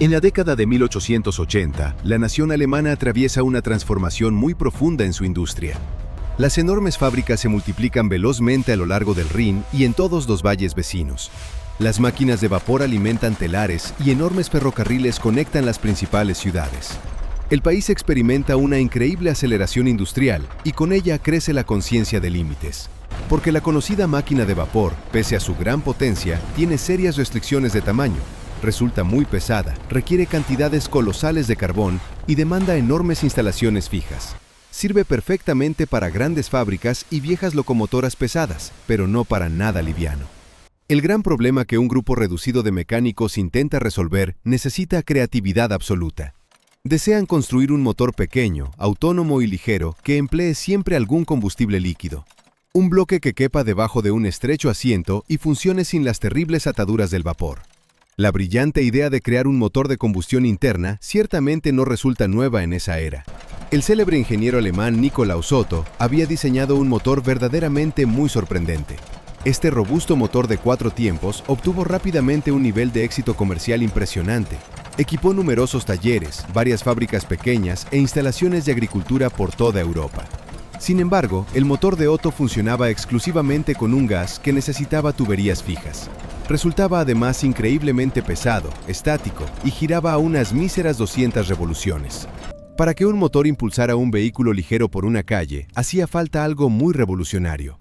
En la década de 1880, la nación alemana atraviesa una transformación muy profunda en su industria. Las enormes fábricas se multiplican velozmente a lo largo del Rin y en todos los valles vecinos. Las máquinas de vapor alimentan telares y enormes ferrocarriles conectan las principales ciudades. El país experimenta una increíble aceleración industrial y con ella crece la conciencia de límites. Porque la conocida máquina de vapor, pese a su gran potencia, tiene serias restricciones de tamaño. Resulta muy pesada, requiere cantidades colosales de carbón y demanda enormes instalaciones fijas. Sirve perfectamente para grandes fábricas y viejas locomotoras pesadas, pero no para nada liviano. El gran problema que un grupo reducido de mecánicos intenta resolver necesita creatividad absoluta. Desean construir un motor pequeño, autónomo y ligero que emplee siempre algún combustible líquido. Un bloque que quepa debajo de un estrecho asiento y funcione sin las terribles ataduras del vapor. La brillante idea de crear un motor de combustión interna ciertamente no resulta nueva en esa era. El célebre ingeniero alemán Nikolaus Otto había diseñado un motor verdaderamente muy sorprendente. Este robusto motor de 4 tiempos obtuvo rápidamente un nivel de éxito comercial impresionante. Equipó numerosos talleres, varias fábricas pequeñas e instalaciones de agricultura por toda Europa. Sin embargo, el motor de Otto funcionaba exclusivamente con un gas que necesitaba tuberías fijas. Resultaba además increíblemente pesado, estático y giraba a unas míseras 200 revoluciones. Para que un motor impulsara un vehículo ligero por una calle, hacía falta algo muy revolucionario.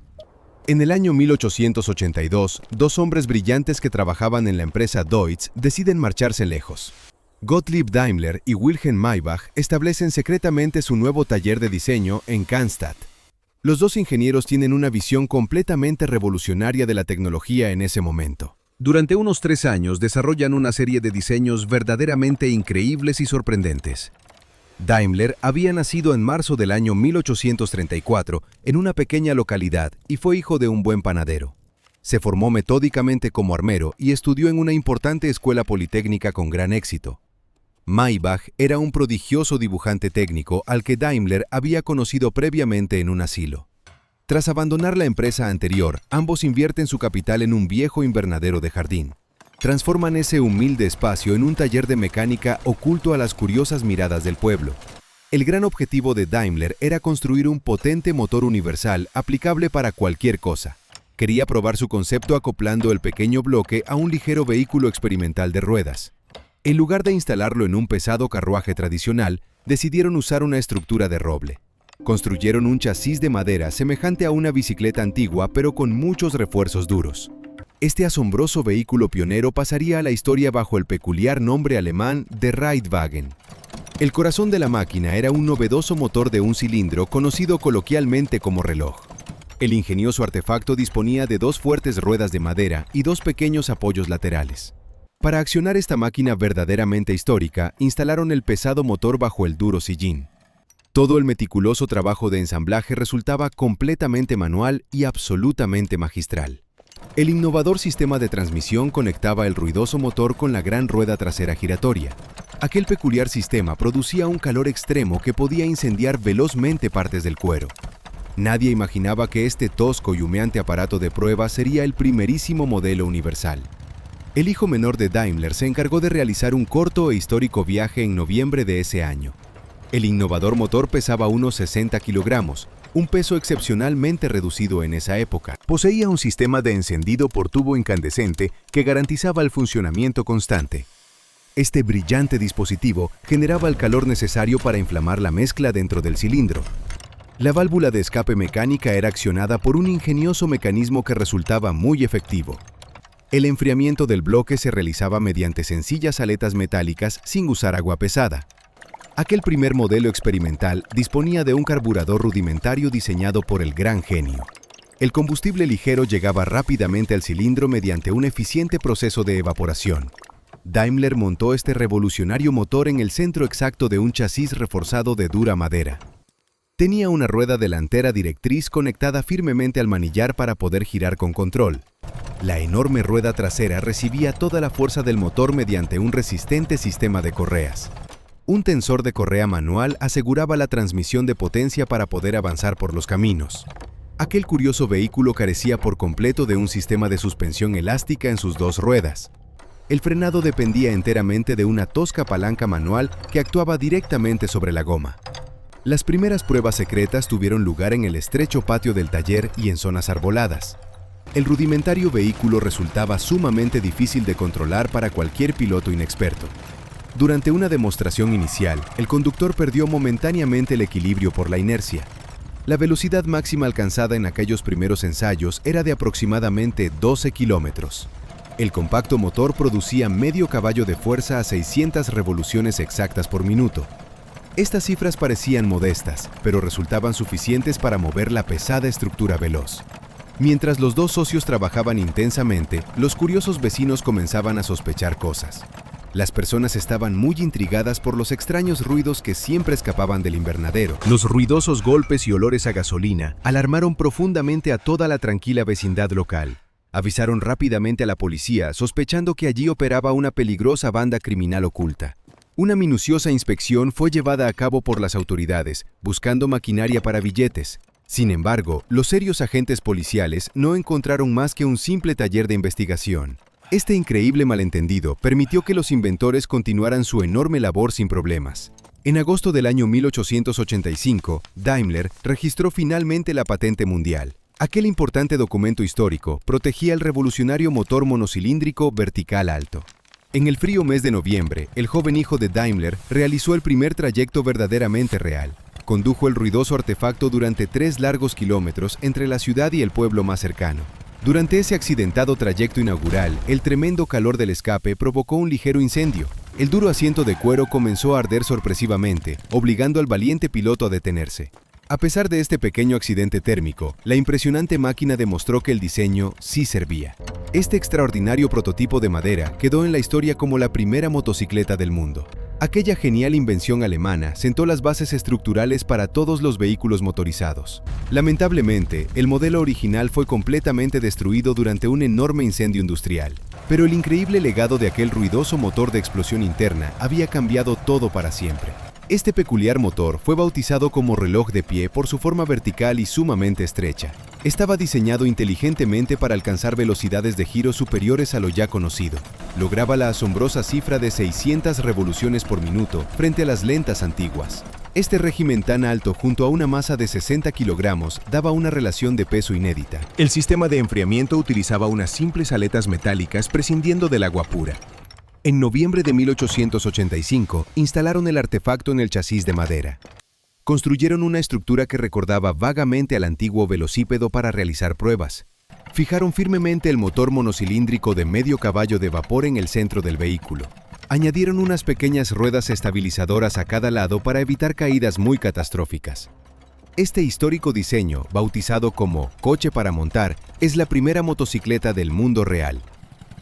En el año 1882, dos hombres brillantes que trabajaban en la empresa Deutz deciden marcharse lejos. Gottlieb Daimler y Wilhelm Maybach establecen secretamente su nuevo taller de diseño en Cannstatt. Los dos ingenieros tienen una visión completamente revolucionaria de la tecnología en ese momento. Durante unos 3 años desarrollan una serie de diseños verdaderamente increíbles y sorprendentes. Daimler había nacido en marzo del año 1834 en una pequeña localidad y fue hijo de un buen panadero. Se formó metódicamente como armero y estudió en una importante escuela politécnica con gran éxito. Maybach era un prodigioso dibujante técnico al que Daimler había conocido previamente en un asilo. Tras abandonar la empresa anterior, ambos invierten su capital en un viejo invernadero de jardín. Transforman ese humilde espacio en un taller de mecánica oculto a las curiosas miradas del pueblo. El gran objetivo de Daimler era construir un potente motor universal aplicable para cualquier cosa. Quería probar su concepto acoplando el pequeño bloque a un ligero vehículo experimental de ruedas. En lugar de instalarlo en un pesado carruaje tradicional, decidieron usar una estructura de roble. Construyeron un chasis de madera semejante a una bicicleta antigua, pero con muchos refuerzos duros. Este asombroso vehículo pionero pasaría a la historia bajo el peculiar nombre alemán de Reitwagen. El corazón de la máquina era un novedoso motor de un cilindro conocido coloquialmente como reloj. El ingenioso artefacto disponía de 2 fuertes ruedas de madera y 2 pequeños apoyos laterales. Para accionar esta máquina verdaderamente histórica, instalaron el pesado motor bajo el duro sillín. Todo el meticuloso trabajo de ensamblaje resultaba completamente manual y absolutamente magistral. El innovador sistema de transmisión conectaba el ruidoso motor con la gran rueda trasera giratoria. Aquel peculiar sistema producía un calor extremo que podía incendiar velozmente partes del cuero. Nadie imaginaba que este tosco y humeante aparato de prueba sería el primerísimo modelo universal. El hijo menor de Daimler se encargó de realizar un corto e histórico viaje en noviembre de ese año. El innovador motor pesaba unos 60 kilogramos, un peso excepcionalmente reducido en esa época. Poseía un sistema de encendido por tubo incandescente que garantizaba el funcionamiento constante. Este brillante dispositivo generaba el calor necesario para inflamar la mezcla dentro del cilindro. La válvula de escape mecánica era accionada por un ingenioso mecanismo que resultaba muy efectivo. El enfriamiento del bloque se realizaba mediante sencillas aletas metálicas sin usar agua pesada. Aquel primer modelo experimental disponía de un carburador rudimentario diseñado por el gran genio. El combustible ligero llegaba rápidamente al cilindro mediante un eficiente proceso de evaporación. Daimler montó este revolucionario motor en el centro exacto de un chasis reforzado de dura madera. Tenía una rueda delantera directriz conectada firmemente al manillar para poder girar con control. La enorme rueda trasera recibía toda la fuerza del motor mediante un resistente sistema de correas. Un tensor de correa manual aseguraba la transmisión de potencia para poder avanzar por los caminos. Aquel curioso vehículo carecía por completo de un sistema de suspensión elástica en sus 2 ruedas. El frenado dependía enteramente de una tosca palanca manual que actuaba directamente sobre la goma. Las primeras pruebas secretas tuvieron lugar en el estrecho patio del taller y en zonas arboladas. El rudimentario vehículo resultaba sumamente difícil de controlar para cualquier piloto inexperto. Durante una demostración inicial, el conductor perdió momentáneamente el equilibrio por la inercia. La velocidad máxima alcanzada en aquellos primeros ensayos era de aproximadamente 12 kilómetros. El compacto motor producía medio caballo de fuerza a 600 revoluciones exactas por minuto. Estas cifras parecían modestas, pero resultaban suficientes para mover la pesada estructura veloz. Mientras los dos socios trabajaban intensamente, los curiosos vecinos comenzaban a sospechar cosas. Las personas estaban muy intrigadas por los extraños ruidos que siempre escapaban del invernadero. Los ruidosos golpes y olores a gasolina alarmaron profundamente a toda la tranquila vecindad local. Avisaron rápidamente a la policía, sospechando que allí operaba una peligrosa banda criminal oculta. Una minuciosa inspección fue llevada a cabo por las autoridades, buscando maquinaria para billetes. Sin embargo, los serios agentes policiales no encontraron más que un simple taller de investigación. Este increíble malentendido permitió que los inventores continuaran su enorme labor sin problemas. En agosto del año 1885, Daimler registró finalmente la patente mundial. Aquel importante documento histórico protegía el revolucionario motor monocilíndrico vertical alto. En el frío mes de noviembre, el joven hijo de Daimler realizó el primer trayecto verdaderamente real. Condujo el ruidoso artefacto durante 3 largos kilómetros entre la ciudad y el pueblo más cercano. Durante ese accidentado trayecto inaugural, el tremendo calor del escape provocó un ligero incendio. El duro asiento de cuero comenzó a arder sorpresivamente, obligando al valiente piloto a detenerse. A pesar de este pequeño accidente térmico, la impresionante máquina demostró que el diseño sí servía. Este extraordinario prototipo de madera quedó en la historia como la primera motocicleta del mundo. Aquella genial invención alemana sentó las bases estructurales para todos los vehículos motorizados. Lamentablemente, el modelo original fue completamente destruido durante un enorme incendio industrial. Pero el increíble legado de aquel ruidoso motor de explosión interna había cambiado todo para siempre. Este peculiar motor fue bautizado como reloj de pie por su forma vertical y sumamente estrecha. Estaba diseñado inteligentemente para alcanzar velocidades de giro superiores a lo ya conocido. Lograba la asombrosa cifra de 600 revoluciones por minuto frente a las lentas antiguas. Este régimen tan alto junto a una masa de 60 kilogramos daba una relación de peso inédita. El sistema de enfriamiento utilizaba unas simples aletas metálicas prescindiendo del agua pura. En noviembre de 1885, instalaron el artefacto en el chasis de madera. Construyeron una estructura que recordaba vagamente al antiguo velocípedo para realizar pruebas. Fijaron firmemente el motor monocilíndrico de medio caballo de vapor en el centro del vehículo. Añadieron unas pequeñas ruedas estabilizadoras a cada lado para evitar caídas muy catastróficas. Este histórico diseño, bautizado como coche para montar, es la primera motocicleta del mundo real.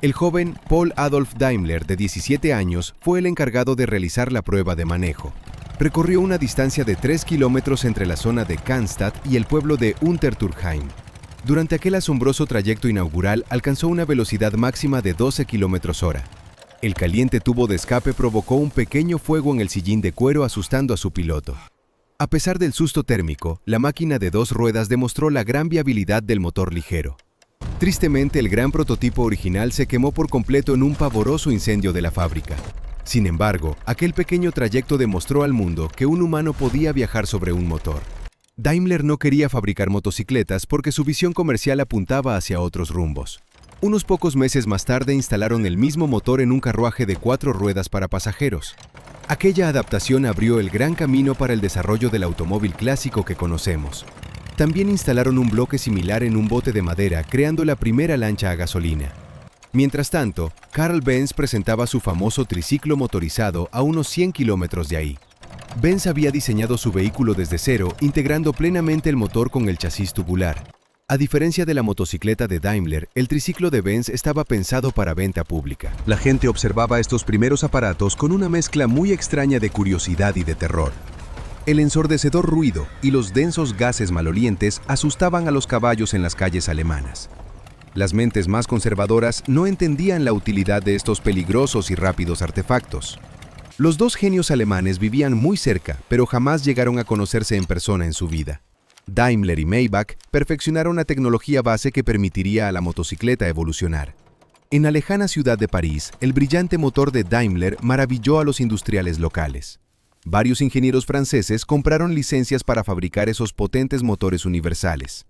El joven Paul Adolf Daimler, de 17 años, fue el encargado de realizar la prueba de manejo. Recorrió una distancia de 3 kilómetros entre la zona de Cannstatt y el pueblo de Untertürkheim. Durante aquel asombroso trayecto inaugural alcanzó una velocidad máxima de 12 kilómetros hora. El caliente tubo de escape provocó un pequeño fuego en el sillín de cuero asustando a su piloto. A pesar del susto térmico, la máquina de 2 ruedas demostró la gran viabilidad del motor ligero. Tristemente, el gran prototipo original se quemó por completo en un pavoroso incendio de la fábrica. Sin embargo, aquel pequeño trayecto demostró al mundo que un humano podía viajar sobre un motor. Daimler no quería fabricar motocicletas porque su visión comercial apuntaba hacia otros rumbos. Unos pocos meses más tarde instalaron el mismo motor en un carruaje de 4 ruedas para pasajeros. Aquella adaptación abrió el gran camino para el desarrollo del automóvil clásico que conocemos. También instalaron un bloque similar en un bote de madera, creando la primera lancha a gasolina. Mientras tanto, Carl Benz presentaba su famoso triciclo motorizado a unos 100 kilómetros de ahí. Benz había diseñado su vehículo desde cero, integrando plenamente el motor con el chasis tubular. A diferencia de la motocicleta de Daimler, el triciclo de Benz estaba pensado para venta pública. La gente observaba estos primeros aparatos con una mezcla muy extraña de curiosidad y de terror. El ensordecedor ruido y los densos gases malolientes asustaban a los caballos en las calles alemanas. Las mentes más conservadoras no entendían la utilidad de estos peligrosos y rápidos artefactos. Los dos genios alemanes vivían muy cerca, pero jamás llegaron a conocerse en persona en su vida. Daimler y Maybach perfeccionaron la tecnología base que permitiría a la motocicleta evolucionar. En la lejana ciudad de París, el brillante motor de Daimler maravilló a los industriales locales. Varios ingenieros franceses compraron licencias para fabricar esos potentes motores universales.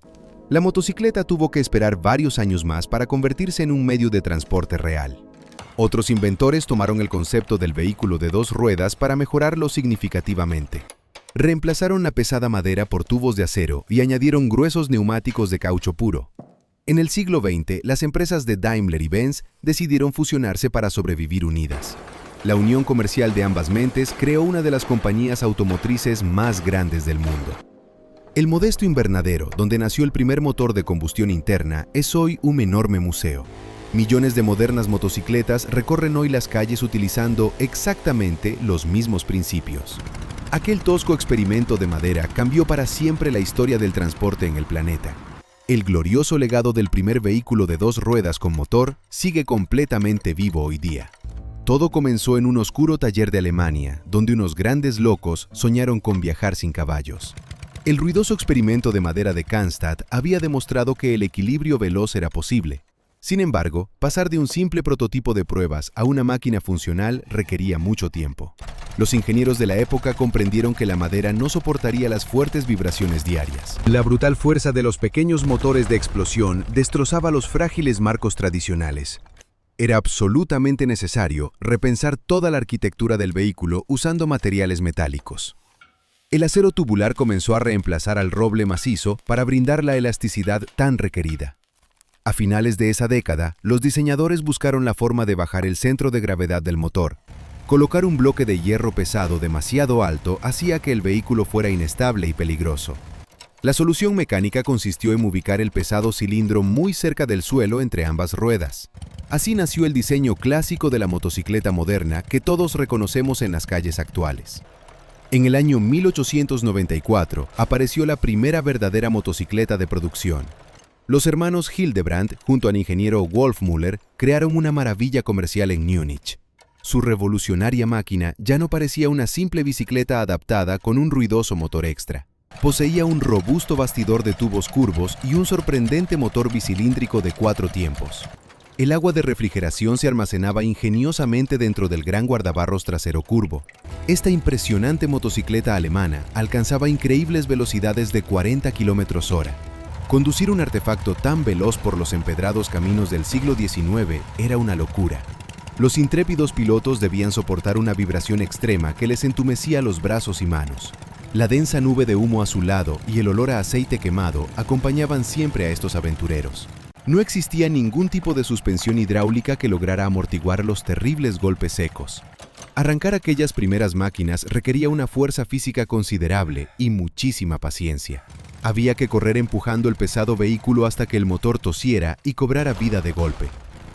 La motocicleta tuvo que esperar varios años más para convertirse en un medio de transporte real. Otros inventores tomaron el concepto del vehículo de dos ruedas para mejorarlo significativamente. Reemplazaron la pesada madera por tubos de acero y añadieron gruesos neumáticos de caucho puro. En el siglo XX, las empresas de Daimler y Benz decidieron fusionarse para sobrevivir unidas. La unión comercial de ambas mentes creó una de las compañías automotrices más grandes del mundo. El modesto invernadero, donde nació el primer motor de combustión interna, es hoy un enorme museo. Millones de modernas motocicletas recorren hoy las calles utilizando exactamente los mismos principios. Aquel tosco experimento de madera cambió para siempre la historia del transporte en el planeta. El glorioso legado del primer vehículo de dos ruedas con motor sigue completamente vivo hoy día. Todo comenzó en un oscuro taller de Alemania, donde unos grandes locos soñaron con viajar sin caballos. El ruidoso experimento de madera de Cannstatt había demostrado que el equilibrio veloz era posible. Sin embargo, pasar de un simple prototipo de pruebas a una máquina funcional requería mucho tiempo. Los ingenieros de la época comprendieron que la madera no soportaría las fuertes vibraciones diarias. La brutal fuerza de los pequeños motores de explosión destrozaba los frágiles marcos tradicionales. Era absolutamente necesario repensar toda la arquitectura del vehículo usando materiales metálicos. El acero tubular comenzó a reemplazar al roble macizo para brindar la elasticidad tan requerida. A finales de esa década, los diseñadores buscaron la forma de bajar el centro de gravedad del motor. Colocar un bloque de hierro pesado demasiado alto hacía que el vehículo fuera inestable y peligroso. La solución mecánica consistió en ubicar el pesado cilindro muy cerca del suelo entre ambas ruedas. Así nació el diseño clásico de la motocicleta moderna que todos reconocemos en las calles actuales. En el año 1894 apareció la primera verdadera motocicleta de producción. Los hermanos Hildebrandt, junto al ingeniero Wolfmüller, crearon una maravilla comercial en Múnich. Su revolucionaria máquina ya no parecía una simple bicicleta adaptada con un ruidoso motor extra. Poseía un robusto bastidor de tubos curvos y un sorprendente motor bicilíndrico de 4 tiempos. El agua de refrigeración se almacenaba ingeniosamente dentro del gran guardabarros trasero curvo. Esta impresionante motocicleta alemana alcanzaba increíbles velocidades de 40 km/h. Conducir un artefacto tan veloz por los empedrados caminos del siglo XIX era una locura. Los intrépidos pilotos debían soportar una vibración extrema que les entumecía los brazos y manos. La densa nube de humo azulado y el olor a aceite quemado acompañaban siempre a estos aventureros. No existía ningún tipo de suspensión hidráulica que lograra amortiguar los terribles golpes secos. Arrancar aquellas primeras máquinas requería una fuerza física considerable y muchísima paciencia. Había que correr empujando el pesado vehículo hasta que el motor tosiera y cobrara vida de golpe.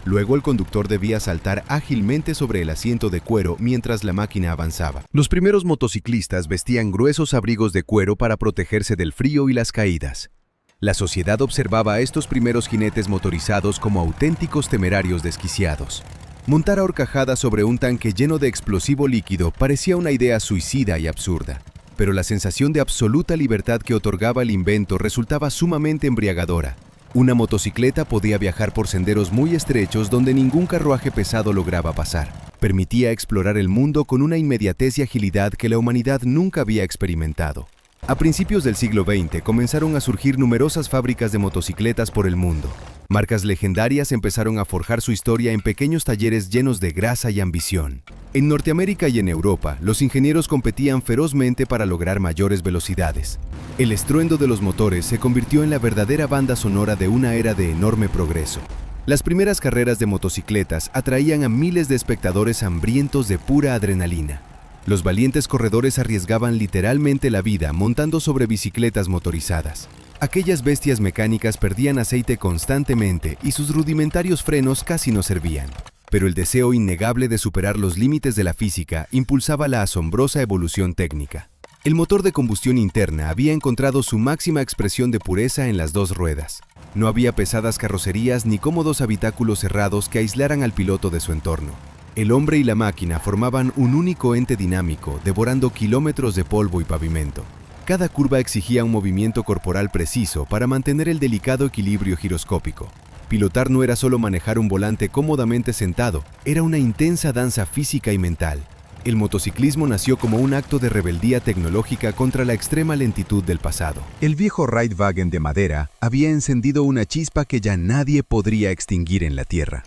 Luego el conductor debía saltar ágilmente sobre el asiento de cuero mientras la máquina avanzaba. Los primeros motociclistas vestían gruesos abrigos de cuero para protegerse del frío y las caídas. La sociedad observaba a estos primeros jinetes motorizados como auténticos temerarios desquiciados. Montar a horcajadas sobre un tanque lleno de explosivo líquido parecía una idea suicida y absurda. Pero la sensación de absoluta libertad que otorgaba el invento resultaba sumamente embriagadora. Una motocicleta podía viajar por senderos muy estrechos donde ningún carruaje pesado lograba pasar. Permitía explorar el mundo con una inmediatez y agilidad que la humanidad nunca había experimentado. A principios del siglo XX comenzaron a surgir numerosas fábricas de motocicletas por el mundo. Marcas legendarias empezaron a forjar su historia en pequeños talleres llenos de grasa y ambición. En Norteamérica y en Europa, los ingenieros competían ferozmente para lograr mayores velocidades. El estruendo de los motores se convirtió en la verdadera banda sonora de una era de enorme progreso. Las primeras carreras de motocicletas atraían a miles de espectadores hambrientos de pura adrenalina. Los valientes corredores arriesgaban literalmente la vida montando sobre bicicletas motorizadas. Aquellas bestias mecánicas perdían aceite constantemente y sus rudimentarios frenos casi no servían. Pero el deseo innegable de superar los límites de la física impulsaba la asombrosa evolución técnica. El motor de combustión interna había encontrado su máxima expresión de pureza en las dos ruedas. No había pesadas carrocerías ni cómodos habitáculos cerrados que aislaran al piloto de su entorno. El hombre y la máquina formaban un único ente dinámico, devorando kilómetros de polvo y pavimento. Cada curva exigía un movimiento corporal preciso para mantener el delicado equilibrio giroscópico. Pilotar no era solo manejar un volante cómodamente sentado, era una intensa danza física y mental. El motociclismo nació como un acto de rebeldía tecnológica contra la extrema lentitud del pasado. El viejo Reitwagen de madera había encendido una chispa que ya nadie podría extinguir en la Tierra.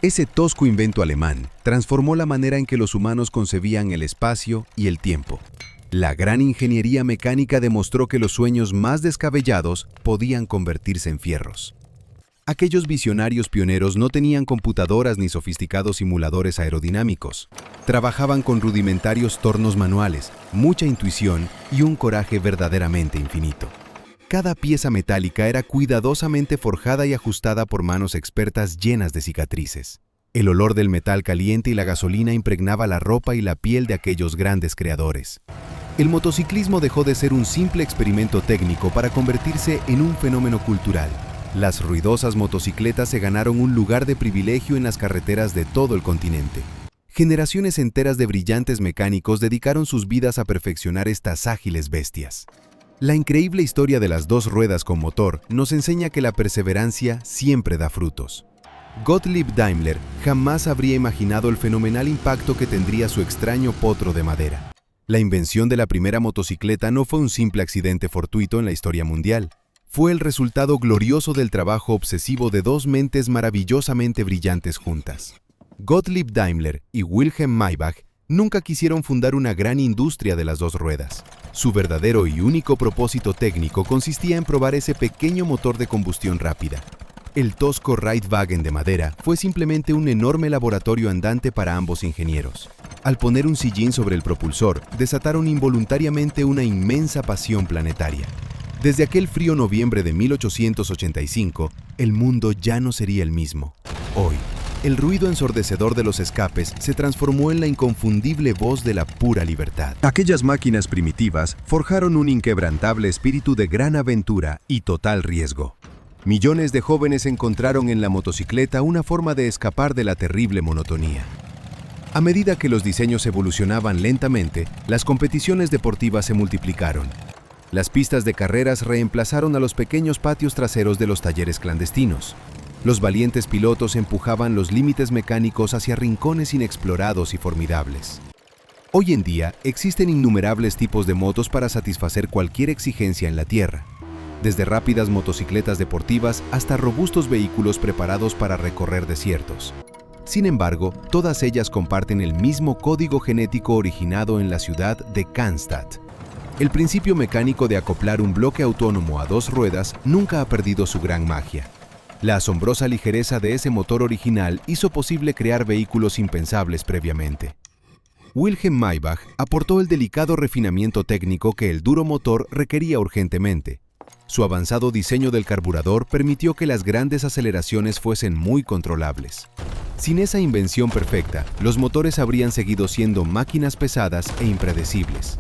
Ese tosco invento alemán transformó la manera en que los humanos concebían el espacio y el tiempo. La gran ingeniería mecánica demostró que los sueños más descabellados podían convertirse en fierros. Aquellos visionarios pioneros no tenían computadoras ni sofisticados simuladores aerodinámicos. Trabajaban con rudimentarios tornos manuales, mucha intuición y un coraje verdaderamente infinito. Cada pieza metálica era cuidadosamente forjada y ajustada por manos expertas llenas de cicatrices. El olor del metal caliente y la gasolina impregnaba la ropa y la piel de aquellos grandes creadores. El motociclismo dejó de ser un simple experimento técnico para convertirse en un fenómeno cultural. Las ruidosas motocicletas se ganaron un lugar de privilegio en las carreteras de todo el continente. Generaciones enteras de brillantes mecánicos dedicaron sus vidas a perfeccionar estas ágiles bestias. La increíble historia de las dos ruedas con motor nos enseña que la perseverancia siempre da frutos. Gottlieb Daimler jamás habría imaginado el fenomenal impacto que tendría su extraño potro de madera. La invención de la primera motocicleta no fue un simple accidente fortuito en la historia mundial. Fue el resultado glorioso del trabajo obsesivo de dos mentes maravillosamente brillantes juntas. Gottlieb Daimler y Wilhelm Maybach nunca quisieron fundar una gran industria de las dos ruedas. Su verdadero y único propósito técnico consistía en probar ese pequeño motor de combustión rápida. El tosco Reitwagen de madera fue simplemente un enorme laboratorio andante para ambos ingenieros. Al poner un sillín sobre el propulsor, desataron involuntariamente una inmensa pasión planetaria. Desde aquel frío noviembre de 1885, el mundo ya no sería el mismo. Hoy, el ruido ensordecedor de los escapes se transformó en la inconfundible voz de la pura libertad. Aquellas máquinas primitivas forjaron un inquebrantable espíritu de gran aventura y total riesgo. Millones de jóvenes encontraron en la motocicleta una forma de escapar de la terrible monotonía. A medida que los diseños evolucionaban lentamente, las competiciones deportivas se multiplicaron. Las pistas de carreras reemplazaron a los pequeños patios traseros de los talleres clandestinos. Los valientes pilotos empujaban los límites mecánicos hacia rincones inexplorados y formidables. Hoy en día existen innumerables tipos de motos para satisfacer cualquier exigencia en la tierra, desde rápidas motocicletas deportivas hasta robustos vehículos preparados para recorrer desiertos. Sin embargo, todas ellas comparten el mismo código genético originado en la ciudad de Cannstatt. El principio mecánico de acoplar un bloque autónomo a dos ruedas nunca ha perdido su gran magia. La asombrosa ligereza de ese motor original hizo posible crear vehículos impensables previamente. Wilhelm Maybach aportó el delicado refinamiento técnico que el duro motor requería urgentemente. Su avanzado diseño del carburador permitió que las grandes aceleraciones fuesen muy controlables. Sin esa invención perfecta, los motores habrían seguido siendo máquinas pesadas e impredecibles.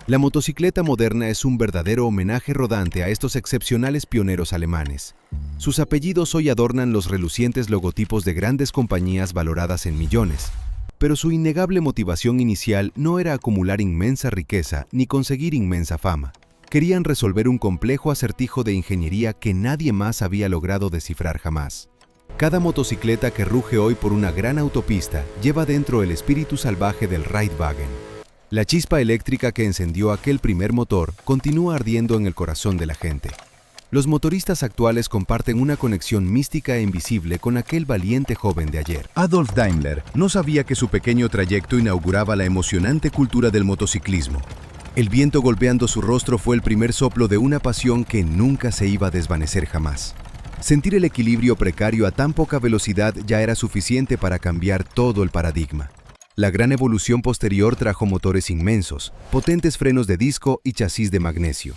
La motocicleta moderna es un verdadero homenaje rodante a estos excepcionales pioneros alemanes. Sus apellidos hoy adornan los relucientes logotipos de grandes compañías valoradas en millones, pero su innegable motivación inicial no era acumular inmensa riqueza ni conseguir inmensa fama. Querían resolver un complejo acertijo de ingeniería que nadie más había logrado descifrar jamás. Cada motocicleta que ruge hoy por una gran autopista lleva dentro el espíritu salvaje del Reitwagen. La chispa eléctrica que encendió aquel primer motor continúa ardiendo en el corazón de la gente. Los motoristas actuales comparten una conexión mística e invisible con aquel valiente joven de ayer. Adolf Daimler no sabía que su pequeño trayecto inauguraba la emocionante cultura del motociclismo. El viento golpeando su rostro fue el primer soplo de una pasión que nunca se iba a desvanecer jamás. Sentir el equilibrio precario a tan poca velocidad ya era suficiente para cambiar todo el paradigma. La gran evolución posterior trajo motores inmensos, potentes frenos de disco y chasis de magnesio.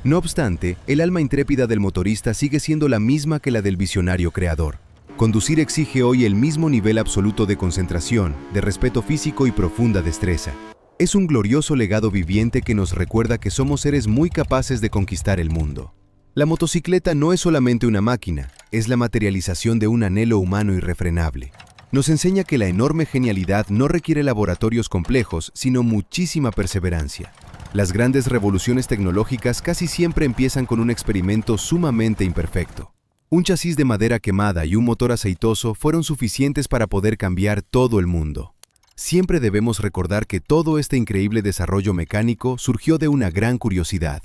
No obstante, el alma intrépida del motorista sigue siendo la misma que la del visionario creador. Conducir exige hoy el mismo nivel absoluto de concentración, de respeto físico y profunda destreza. Es un glorioso legado viviente que nos recuerda que somos seres muy capaces de conquistar el mundo. La motocicleta no es solamente una máquina, es la materialización de un anhelo humano irrefrenable. Nos enseña que la enorme genialidad no requiere laboratorios complejos, sino muchísima perseverancia. Las grandes revoluciones tecnológicas casi siempre empiezan con un experimento sumamente imperfecto. Un chasis de madera quemada y un motor aceitoso fueron suficientes para poder cambiar todo el mundo. Siempre debemos recordar que todo este increíble desarrollo mecánico surgió de una gran curiosidad.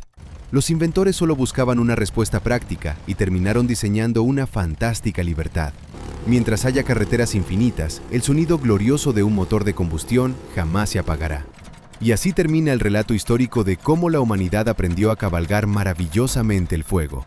Los inventores solo buscaban una respuesta práctica y terminaron diseñando una fantástica libertad. Mientras haya carreteras infinitas, el sonido glorioso de un motor de combustión jamás se apagará. Y así termina el relato histórico de cómo la humanidad aprendió a cabalgar maravillosamente el fuego.